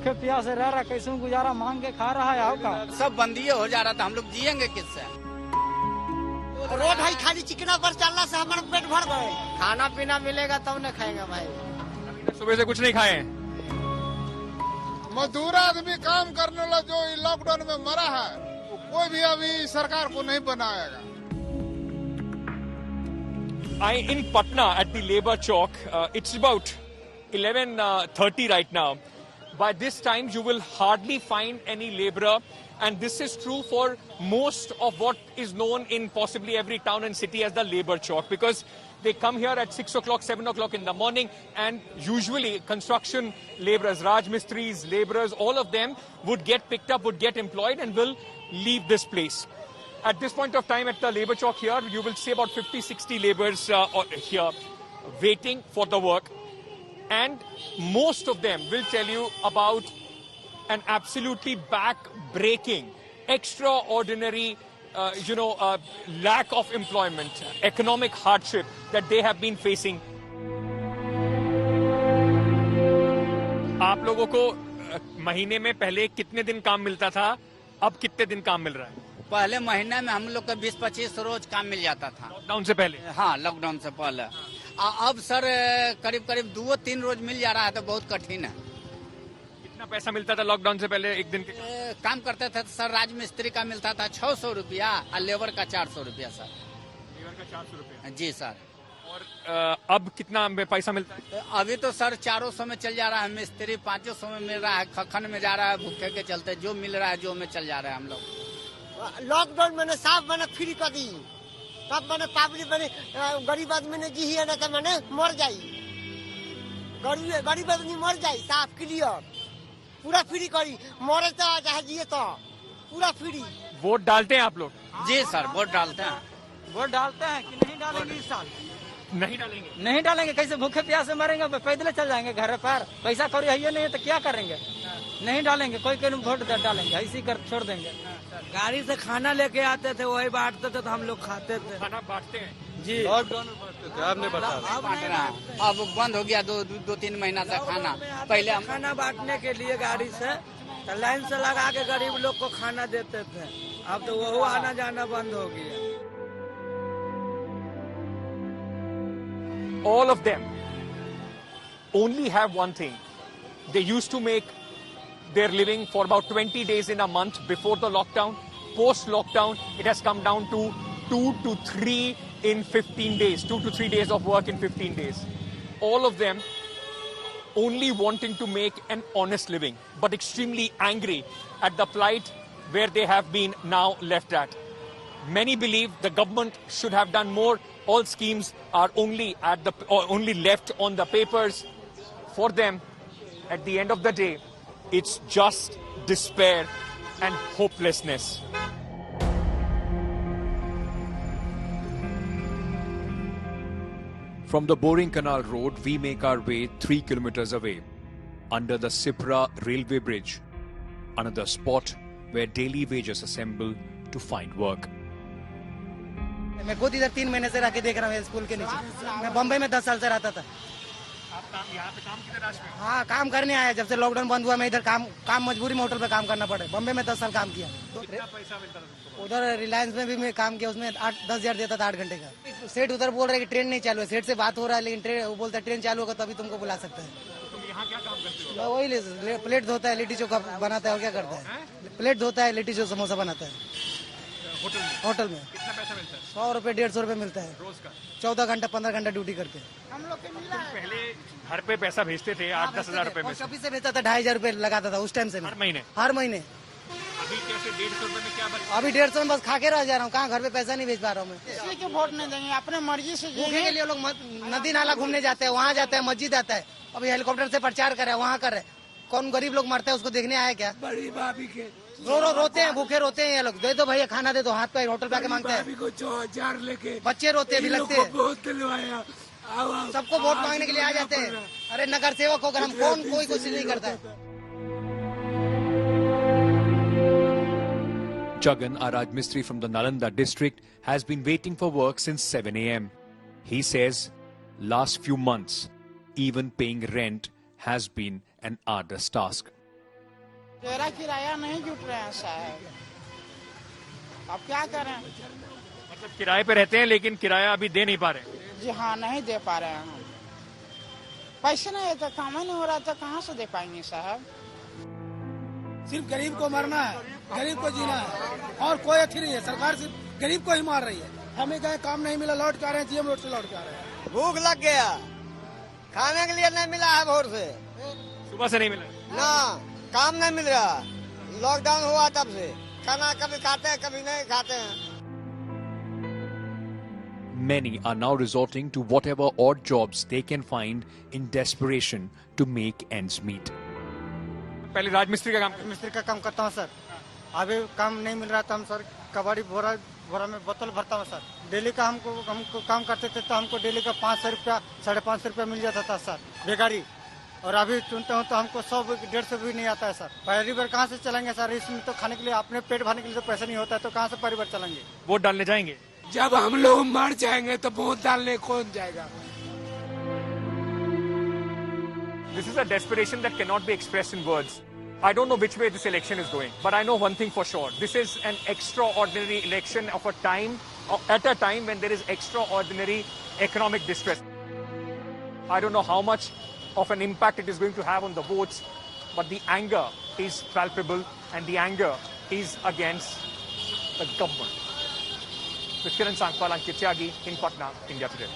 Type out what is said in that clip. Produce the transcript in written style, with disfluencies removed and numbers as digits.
भूखे प्यासे रह रहा, कैसे गुजारा मांग के खा रहा है का? सब बंदी हो जा रहा था, हम लोग जिएंगे किससे? रोड है खाली चिकना पर चलना से हमारा पेट भर गए। खाना पीना मिलेगा तब न खाएंगे भाई। सुबह से कुछ नहीं खाए हैं। मजदूर आदमी काम करने वाला जो लॉकडाउन में मरा है, कोई भी अभी सरकार को नहीं बनाएगा। In Patna at the Labour Chowk, it's about 11:30 right now. By this time, you will hardly find any labourer, and this is true for most of what is known in possibly every town and city as the Labour Chowk, because they come here at 6 o'clock, 7 o'clock in the morning, and usually construction labourers, Raj Mistris, labourers, all of them would get picked up, would get employed, and will leave this place. At this point of time at the Labour Chowk here, you will see about 50-60 labourers here waiting for the work. And most of them will tell you about an absolutely back-breaking, extraordinary, lack of employment, economic hardship that they have been facing. आप लोगों को महीने में पहले कितने दिन काम मिलता था, अब कितने दिन काम मिल रहा है? पहले महीने में हम लोग को 20-25 रोज काम मिल जाता था। लॉकडाउन से पहले? हाँ, लॉकडाउन से पहले। अब सर करीब 2-3 रोज मिल जा रहा है, तो बहुत कठिन है। कितना पैसा मिलता था लॉकडाउन से पहले एक दिन के? काम करते थे सर, राज मिस्त्री का मिलता था 600 रुपया और लेबर का 400 रुपया सर। लेबर का 400 रुपया? जी सर। और अब कितना पैसा मिलता है? अभी तो सर 400 में चल जा रहा है, मिस्त्री 500 में मिल रहा है, खखन में जा रहा है, भूखे के चलते जो मिल रहा है जो में चल जा रहा है हम लोग। लॉकडाउन मैंने साफ मैंने फ्री कर दी, तब मैंने पब्लिक मैंने गरीब आदमी ने जी है ना, तो मैंने मर जाई, गरीब आदमी मर जाई, साफ क्लियर पूरा फ्री करी, मरे तो चाहे जिए तो पूरा फ्री। वोट डालते हैं आप लोग? जी सर, वोट डालते हैं। वोट डालते हैं कि नहीं डालेंगे इस साल? नहीं डालेंगे। नहीं डालेंगे, कैसे भूखे प्यासे मरेंगे, पैदल चल जाएंगे घर पर, पैसा कौड़ी है नहीं तो क्या करेंगे? नहीं डालेंगे, कोई वोट डालेंगे, ऐसे कर छोड़ देंगे। गाड़ी से खाना लेके आते थे, वही बांटते थे तो हम लोग खाते थे। खाना बांटते हैं? जी, लॉकडाउन में बांटते थे, अब नहीं बांटते। अब बंद हो गया 2-3 महीना से खाना। पहले हम खाना बांटने के लिए गाड़ी से तो लाइन से लगा के गरीब लोग को खाना देते थे, अब तो वो आना जाना बंद हो गया। All of them only have one thing. They used to make their living for about 20 days in a month before the lockdown. Post-lockdown, it has come down to 2 to 3 in 15 days. 2 to 3 days of work in 15 days. All of them only wanting to make an honest living, but extremely angry at the plight where they have been now left at. Many believe the government should have done more. All schemes are only left on the papers. For them, at the end of the day, it's just despair and hopelessness. From the Boring Canal Road, we make our way 3 kilometers away, under the Sipra railway bridge, another spot where daily wagers assemble to find work. मैं खुद इधर 3 महीने से रह के देख रहा हूँ स्कूल के नीचे। मैं बम्बई में 10 साल से रहता था। आप यहाँ पे काम की तलाश में? हाँ, काम करने आया। जब से लॉकडाउन बंद हुआ मैं इधर काम मजबूरी में होटल पे काम करना पड़े। बम्बई में 10 साल काम किया। तो कितना पैसा मिलता था? उधर रिलायंस में भी मैं काम किया, उसमें 10 हजार देता था 8 घंटे का। सेठ उधर बोल रहे कि ट्रेन नहीं चालू है, सेठ से बात हो रहा है, लेकिन वो बोलता है ट्रेन चालू होगा तभी तुमको बुला सकते हैं। तुम यहाँ क्या काम करते हो? वही प्लेट धोता है, लिट्टी चोखा बनाता है और क्या करता है? प्लेट धोता है, लिट्टी चोखा समोसा बनाता है होटल में। कितना पैसा मिलता है? 100 रुपए 150 रुपए मिलता है रोज का? 14 घंटा 15 घंटा ड्यूटी करते हैं। हम लोग के मिला है। पहले घर पे पैसा भेजते थे 8-10 हजार रुपए में? कभी से भेजता था 2,500 रुपए लगाता था उस टाइम से। हर महीने? हर महीने। अभी कैसे 150 रुपए में क्या बचा? अभी 150 में बस खा के रह जा रहा हूँ, कहाँ घर पे पैसा नहीं भेज पा रहा हूँ मैं। इसलिए क्यों वोट नहीं देंगे, अपने मर्जी से भूखे के लिए लोग नदी नाला घूमने जाते हैं, वहाँ जाते हैं, मस्जिद आता है। अभी हेलीकॉप्टर से प्रचार करे, वहाँ करे। कौन गरीब लोग मरता है उसको देखने आया क्या? बड़ी भाभी के रोते हैं, भूखे रोते हैं ये लोग। दे दो भैया खाना दे दो, हाथ पे होटल पे आके मांगते हैं। 4,000 लेके बच्चे रोते हैं, भी लगते हैं। बहुत दिलवाया, सबको वोट मांगने के लिए आ जाते हैं। अरे नगर सेवक होकर हम कोई कोशिश नहीं करता है। Jagan, our Rajmistri from the Nalanda district, has been waiting for work since 7 a.m. He says, last few months, even paying rent has been an arduous task. तेरा किराया नहीं जुट रहे हैं साहब, अब क्या करें। मतलब किराए पे रहते हैं लेकिन किराया अभी दे नहीं पा रहे। जी हाँ, नहीं दे पा रहे हैं हम, पैसे नहीं है तो काम ही नहीं हो रहा तो कहाँ से दे पाएंगे साहब। सिर्फ गरीब को मरना है, गरीब को जीना है, और कोई अच्छी नहीं है। सरकार सिर्फ गरीब को ही मार रही है। हमें कहीं काम नहीं मिला, लौट के आ रहे हैं, जीएम रोड से लौट के आ रहे हैं। भूख लग गया, खाने के लिए नहीं मिला है भोर से, सुबह से नहीं मिला। ना काम नहीं मिल रहा, लॉकडाउन हुआ तब से खाना कभी खाते हैं कभी नहीं खाते हैं। Many are now resorting to whatever odd jobs they can find in desperation to make ends meet. पहले राजमिस्त्री का काम करते मिस्त्री का काम करता हूँ सर, अभी काम नहीं मिल रहा था। हम सर कबाड़ी बोरा में बोतल भरता हूँ सर। डेली का हमको काम करते थे तो हमको डेली का 500 रुपया 550 रुपया मिल जाता था सर बेगाड़ी, और अभी चुनते हूँ तो हमको 100-150 भी नहीं आता है सर। परिवार कहाँ से चलेंगे सर? इसमें तो खाने के लिए अपने पेट भरने के लिए तो पैसा नहीं होता है, तो कहाँ से परिवार चलेंगे? वोट डालने जाएंगे? जब हम लोग मर जाएंगे तो वोट डालने कौन जाएगा? This is a desperation that cannot be expressed in words. I don't know which way this election is going, but I know one thing for sure. This is an extraordinary election of a time, at a time when there is extraordinary economic distress. I don't know how much of an impact it is going to have on the votes, but the anger is palpable and the anger is against the government. With Kiran Sangpal and Kityagi in Patna, India Today.